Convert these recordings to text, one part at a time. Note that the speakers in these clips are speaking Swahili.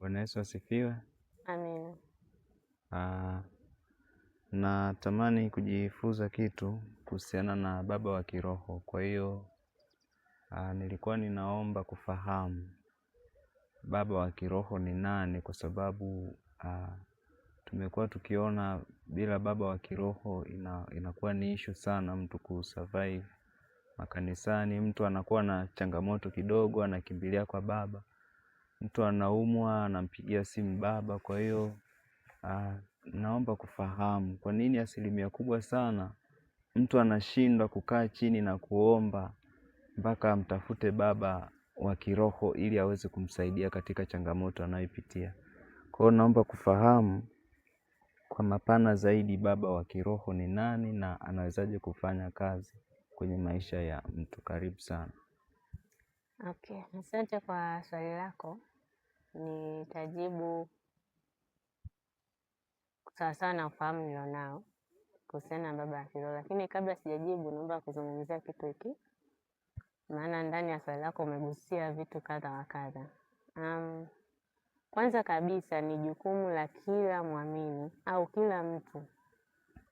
Bwana Yesu asifiwe. Amina. Natamani kujifunza kitu kuhusiana na baba wa kiroho. Kwa hiyo nilikuwa ninaomba kufahamu baba wa kiroho ni nani, kwa sababu tumekuwa tukiona bila baba wa kiroho inakuwa ni issue sana mtu kusurvive makanisani. Mtu anakuwa na changamoto kidogo anakimbilia kwa baba. Mtu anaumwa anampigia simu baba. Kwa hiyo naomba kufahamu kwa nini asilimia kubwa sana mtu anashindwa kukaa chini na kuomba mpaka amtafute baba wa kiroho ili aweze kumsaidia katika changamoto anayopitia. Kwa hiyo naomba kufahamu kwa mapana zaidi baba wa kiroho ni nani na anawezaje kufanya kazi kwenye maisha ya mtu. Karibu sana. Okay, asante kwa swali lako. Nitajibu sawasawa na ufahamu nilionao kuhusiana na baba wa kiroho, lakini kabla sijajibu naomba kuzungumzia kitu hiki, maana ndani ya swali lako umegusia vitu kadha wa kadha. Kwanza kabisa ni jukumu la kila muamini au kila mtu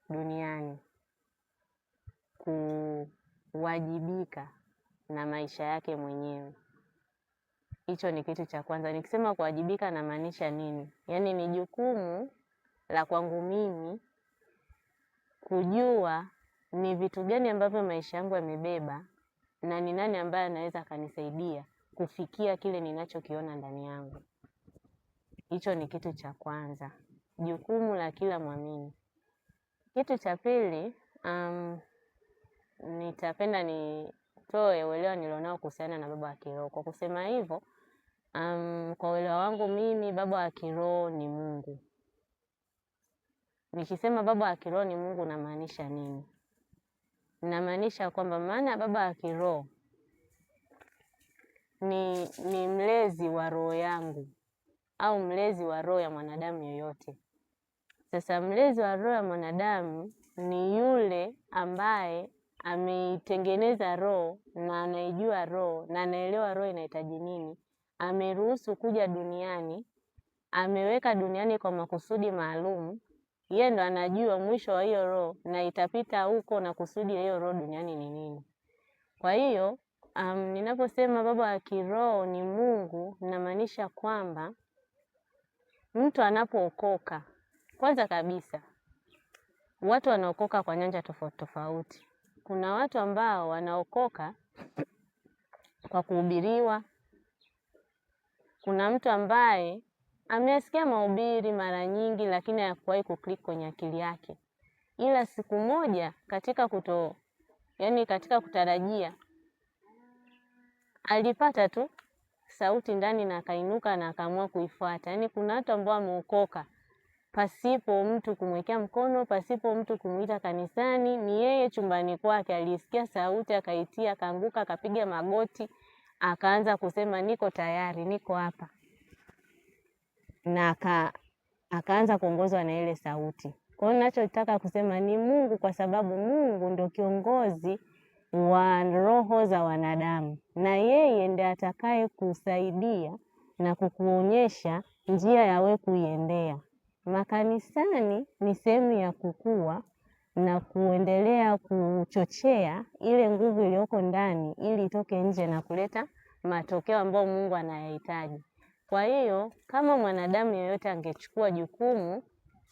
duniani kuwajibika na maisha yake mwenyewe. Hicho ni kitu cha kwanza. Nikisema kuwajibika namaanisha nini? Yaani ni jukumu la kwangu mimi kujua ni vitu gani ambavyo maisha yangu yamebeba na ni nani ambaye anaweza akanisaidia kufikia kile ninachokiona ndani yangu. Hicho ni kitu cha kwanza, jukumu la kila muamini. Kitu cha pili, nitapenda nitoe uelewa nilionao kuhusiana na baba wa kiroho. Kwa kusema hivyo, kwa uelewa wangu mimi baba wa kiroho ni Mungu. Nikisema baba wa kiroho ni Mungu namaanisha nini? Namaanisha kwamba maana baba wa kiroho ni mlezi wa roho yangu au mlezi wa roho ya mwanadamu yoyote. Sasa mlezi wa roho ya mwanadamu ni yule ambaye ameitengeneza roho na anaijua roho na anaelewa roho inahitaji nini. Ameruhusu kuja duniani, ameweka duniani kwa makusudi maalum. Yeye ndo anajua mwisho wa hiyo roho na itapita huko na kusudi la hiyo roho duniani ni nini. Kwa hiyo ninaposema baba wa kiroho ni Mungu, namaanisha kwamba mtu anapookoka, kwanza kabisa watu wanaokoka kwa nyanja tofauti tofauti. Kuna watu ambao wanaokoka kwa kuhubiriwa. Kuna mtu ambaye amesikia mahubiri mara nyingi lakini hakuwahi kuklik kwenye akili yake, ila siku moja katika kutarajia alipata tu sauti ndani na akainuka na akaamua kuifuata. Yaani kuna watu ambao wameokoka pasipo mtu kumwekea mkono, pasipo mtu kumuita kanisani. Ni yeye chumbani kwake alisikia sauti, akaitia, akaanguka, akapiga magoti, akaanza kusema niko tayari, niko hapa, na akaanza kuongozwa na ile sauti. Kwa hiyo ninachotaka kusema ni Mungu, kwa sababu Mungu ndio kiongozi wa roho za wanadamu, na yeye ndiye atakaye kusaidia na kukuonyesha njia ya wewe kuiendea. Makanisani ni sehemu ya kukua na kuendelea kuchochea ile nguvu iliyoko ndani ili itoke nje na kuleta matokeo ambayo Mungu anayahitaji. Kwa hiyo kama mwanadamu yeyote angechukua jukumu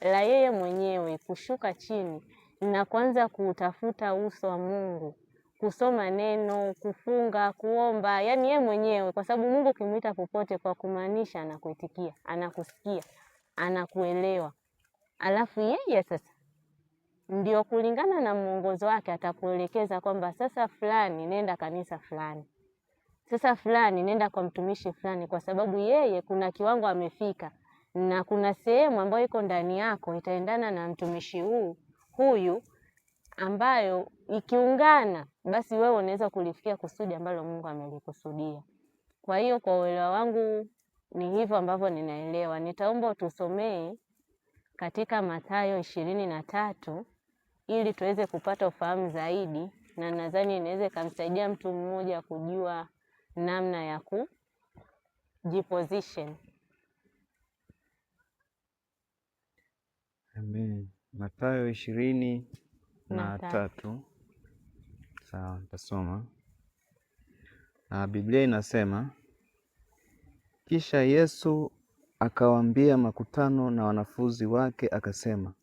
la yeye mwenyewe kushuka chini na kuanza kutafuta uso wa Mungu, kusoma neno, kufunga, kuomba, yaani yeye mwenyewe, kwa sababu Mungu ukimwita popote kwa kumaanisha anakuitikia, anakusikia, anakuelewa. Alafu yeye sasa ndio kulingana na mwongozo wake atakuelekeza kwamba sasa fulani nenda kanisa fulani, sasa fulani nenda kwa mtumishi fulani, kwa sababu yeye kuna kiwango amefika na kuna sehemu ambayo iko ndani yako itaendana na mtumishi huyu ambayo ikiungana basi wewe unaweza kulifikia kusudi ambalo Mungu amelikusudia. Kwa hiyo kwa uelewa wangu ni hivyo ambavyo ninaelewa. Nitaomba utusomee katika Mathayo 23 ili tuweze kupata ufahamu zaidi, na nadhani inaweza kumsaidia mtu mmoja kujua namna ya kujiposition Amen. Mathayo 20:3. Sawa, nitasoma. Biblia inasema, kisha Yesu akawaambia makutano na wanafunzi wake akasema,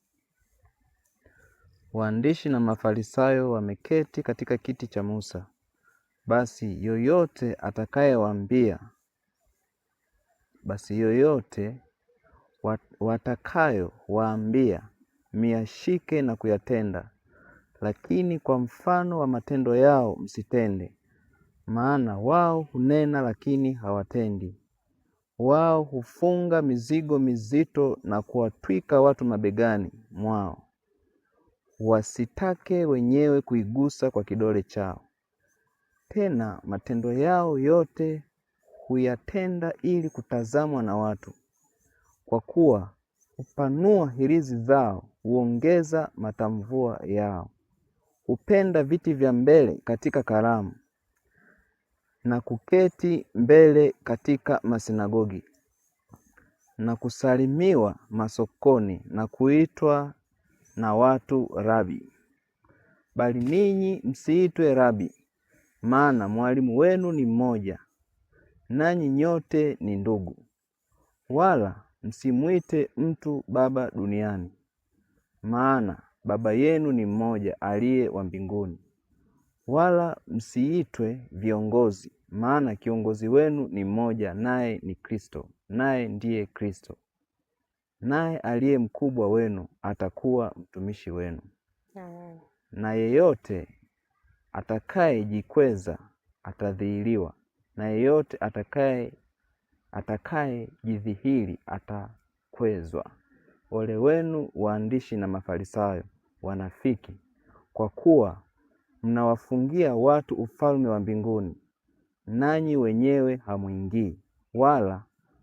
waandishi na Mafarisayo wameketi katika kiti cha Musa. Basi yoyote watakayowaambia miyashike na kuyatenda, lakini kwa mfano wa matendo yao msitende, maana wao hunena lakini hawatendi. Wao hufunga mizigo mizito na kuwatwika watu mabegani mwao, wasitake wenyewe kuigusa kwa kidole chao. Tena matendo yao yote huyatenda ili kutazamwa na watu. Kwa kuwa hupanua hirizi zao, huongeza matamvua yao. Hupenda viti vya mbele katika karamu na kuketi mbele katika masinagogi na kusalimiwa masokoni na kuitwa na watu Rabi. Bali ninyi msiitwe Rabi, maana mwalimu wenu ni mmoja, nanyi nyote ni ndugu. Wala msimwite mtu baba duniani, maana Baba yenu ni mmoja aliye wa mbinguni. Wala msiitwe viongozi, maana kiongozi wenu ni mmoja, naye ni Kristo, naye ndiye Kristo. Naye aliye mkubwa wenu atakuwa mtumishi wenu. Amen. Na yeyote atakayejikweza atadhihiriwa, na yeyote atakayejidhihiri atakwezwa. Ole wenu waandishi na Mafarisayo, wanafiki, kwa kuwa mnawafungia watu ufalme wa mbinguni, nanyi wenyewe hamuingii, wala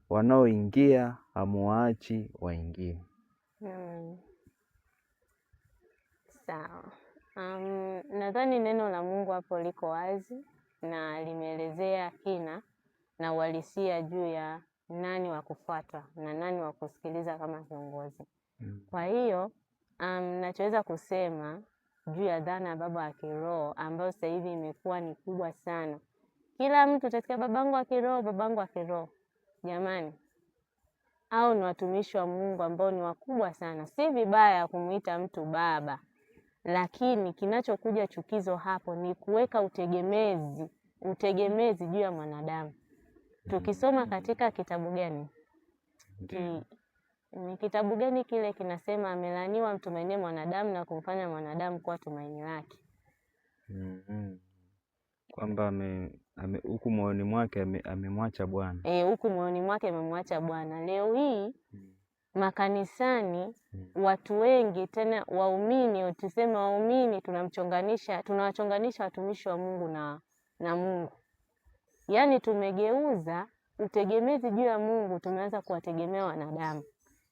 wanaoingia hamuwaachi waingie. Sawa. Nadhani neno la Mungu hapo liko wazi na limeelezea kina na uhalisia juu ya nani wa kufuata na nani wa kusikiliza kama kiongozi. Kwa hiyo nachoweza kusema juu ya dhana ya baba wa kiroho ambayo sasa hivi imekuwa ni kubwa sana. Kila mtu atasikia babangu wa kiroho, babangu wa kiroho. Jamani, hao ni watumishi wa Mungu ambao ni wakubwa sana. Si vibaya kumuita mtu baba, lakini kinachokuja chukizo hapo ni kuweka utegemezi juu ya mwanadamu. Tukisoma katika kitabu gani? Ni kitabu gani kile kinasema amelaaniwa mtumainie mwanadamu na kumfanya mwanadamu kuwa tumaini lake? Kwamba huku moyoni mwake amemwacha Bwana. Huku moyoni mwake amemwacha Bwana. Leo hii makanisani watu wengi, tena waumini, tuseme waumini, tunawachonganisha watumishi wa Mungu na Mungu. Yaani tumegeuza utegemezi juu ya Mungu, tumeanza kuwategemea wanadamu.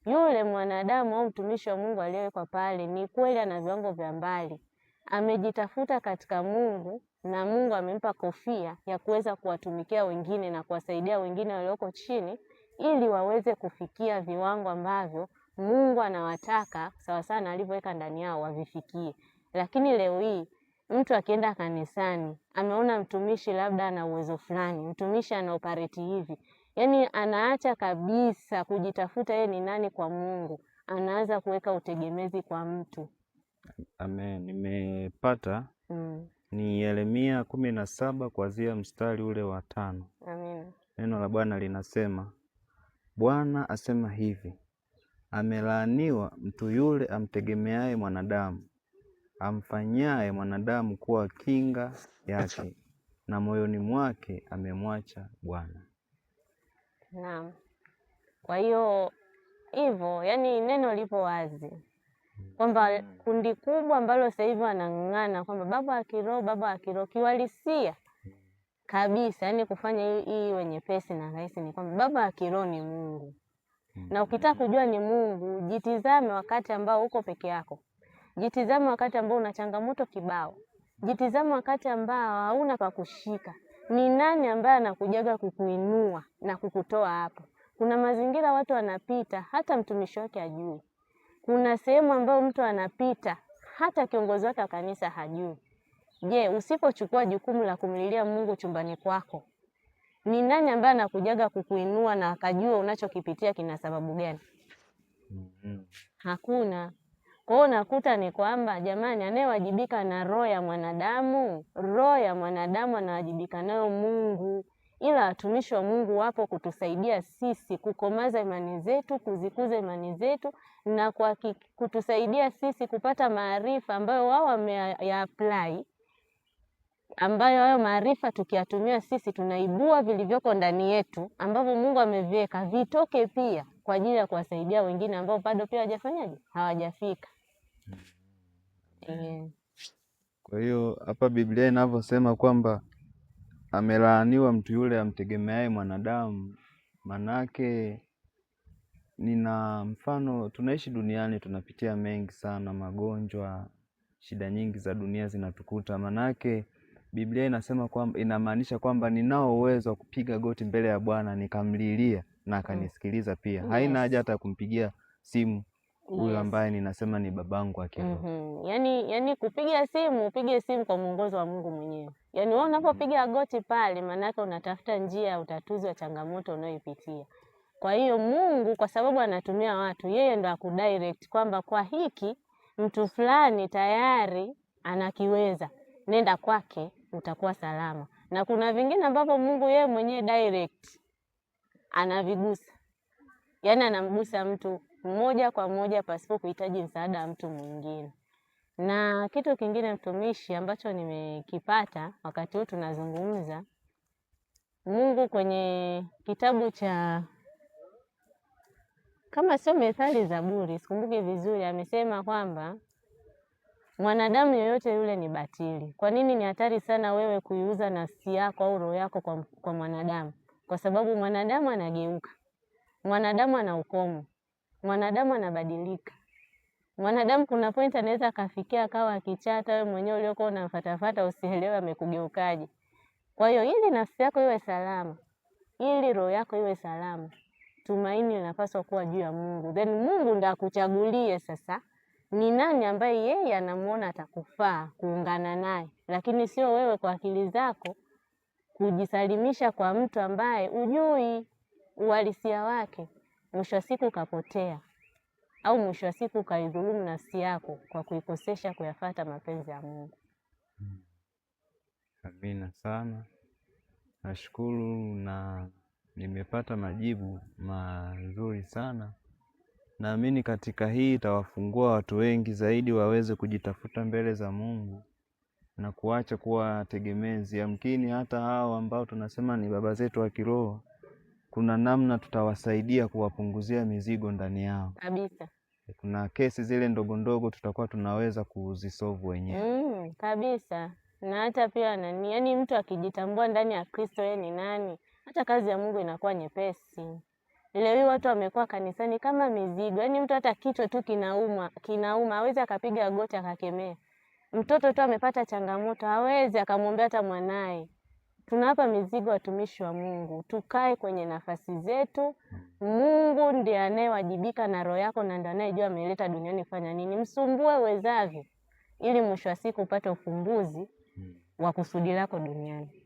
Yule mwanadamu au mtumishi wa Mungu aliyewekwa pale ni kweli ana viwango vya mbali, amejitafuta katika Mungu na Mungu amempa kofia ya kuweza kuwatumikia wengine na kuwasaidia wengine walioko chini ili waweze kufikia viwango ambavyo Mungu anawataka sawa sana alivyoweka ndani yao wavifikie. Lakini leo hii mtu akienda kanisani ameona mtumishi labda ana uwezo fulani, mtumishi ana operate hivi, yaani anaacha kabisa kujitafuta yeye ni nani kwa Mungu, anaanza kuweka utegemezi kwa mtu. Amen. Nimepata ni Yeremia 17 kuanzia mstari ule wa 5. Amen. Neno la Bwana linasema, Bwana asema hivi, amelaaniwa mtu yule amtegemeaye mwanadamu, amfanyaye mwanadamu kuwa kinga yake, na moyoni mwake amemwacha Bwana. Naam. Kwa hiyo hivyo, yani neno lipo wazi kwamba kundi kubwa ambalo sasa hivi wanang'ang'ana kwamba baba wa kiroho kiwalisia kabisa, yani kufanya hii wenye pesi na rahisi, ni kwamba baba wa kiroho ni Mungu. Na ukitaka kujua ni Mungu, jitizame wakati ambao uko peke yako. Jitizame wakati ambao una changamoto kibao. Jitizame wakati ambao hauna pa kushika. Ni nani ambaye anakujaga kukuinua na kukutoa hapo? Kuna mazingira watu wanapita hata mtumishi wake ajui. kuna sehemu ambayo mtu anapita hata kiongozi wake wa kanisa hajui. Je, usipochukua jukumu la kumlilia Mungu chumbani kwako, ni nani ambaye anakujaga kukuinua na akajua unachokipitia kina sababu gani? Hakuna. Kwa hiyo nakuta ni kwamba jamani, anayewajibika na roho ya mwanadamu anawajibika nayo Mungu, ila watumishi wa Mungu wapo kutusaidia sisi kukomaza imani zetu, kuzikuza imani zetu, na kutusaidia sisi kupata maarifa ambayo wao wameya-apply, ambayo hayo maarifa tukiyatumia sisi tunaibua vilivyoko ndani yetu ambavyo Mungu ameviweka vitoke pia kwa ajili ya kuwasaidia wengine ambao bado pia hawajafanyaje, hawajafika. Kwa hiyo hapa Biblia inavyosema kwamba amelaaniwa mtu yule amtegemeaye mwanadamu, manake nina mfano, tunaishi duniani, tunapitia mengi sana, magonjwa, shida nyingi za dunia zinatukuta. Manake Biblia inasema kwamba, inamaanisha kwamba ninao uwezo wa kupiga goti mbele ya Bwana nikamlilia na akanisikiliza pia. Haina haja hata kumpigia simu huyo ambaye ninasema ni babangu wa kiroho. Yani kupiga simu, upige simu kwa mwongozo wa Mungu mwenyewe. Yani wewe unapopiga goti pale, manake unatafuta njia ya utatuzi wa changamoto unayoipitia. Kwa hiyo Mungu, kwa sababu anatumia watu, yeye ndo akudirect kwamba kwa hiki mtu fulani tayari anakiweza, nenda kwake utakuwa salama. Na kuna vingine ambavyo Mungu yeye mwenyewe direct anavigusa, yani anamgusa mtu moja kwa moja pasipo kuhitaji msaada wa mtu mwingine. Na kitu kingine mtumishi, ambacho nimekipata wakati huu tunazungumza, Mungu kwenye kitabu cha, kama sio Methali, Zaburi, sikumbuki vizuri, amesema kwamba mwanadamu yoyote yule ni batili. Kwa nini ni hatari sana wewe kuiuza nafsi yako au roho yako kwa mwanadamu? Kwa sababu mwanadamu anageuka, mwanadamu ana ukomo, mwanadamu anabadilika. Mwanadamu kuna point anaweza akafikia akawa akichata, wewe mwenyewe uliokuwa unamfatafata usielewe amekugeukaje. Kwa hiyo ili nafsi yako iwe salama, ili roho yako iwe salama, tumaini linapaswa kuwa juu ya Mungu. Then Mungu ndo akuchagulie sasa ni nani ambaye yeye anamuona atakufaa kuungana naye, lakini sio wewe kwa akili zako kujisalimisha kwa mtu ambaye ujui uhalisia wake, mwisho wa siku ukapotea, au mwisho wa siku ukaidhulumu nafsi yako kwa kuikosesha kuyafuata mapenzi ya Mungu. Amina sana. Nashukuru na nimepata majibu mazuri sana. Naamini katika hii itawafungua watu wengi zaidi waweze kujitafuta mbele za Mungu na kuacha kuwa tegemezi. Yamkini hata hao ambao tunasema ni baba zetu wa kiroho, kuna namna tutawasaidia kuwapunguzia mizigo ndani yao. Kabisa. Kuna kesi zile ndogo ndogo tutakuwa tunaweza kuzisolve wenyewe. Kabisa. Na hata pia yani mtu akijitambua ndani ya Kristo yeye ni nani, hata kazi ya Mungu inakuwa nyepesi. Leo hii watu wamekuwa kanisani kama mizigo. Yani mtu hata kichwa tu kinauma hawezi akapiga goti akakemea. Mtoto tu amepata changamoto hawezi akamwombea hata mwanae. Tunawapa mizigo watumishi wa Mungu. Tukae kwenye nafasi zetu. Mungu ndiye anayewajibika na roho yako na ndiye anayejua ameleta duniani fanya nini. Msumbue uwezavyo ili mwisho wa siku upate ufumbuzi wa kusudi lako duniani.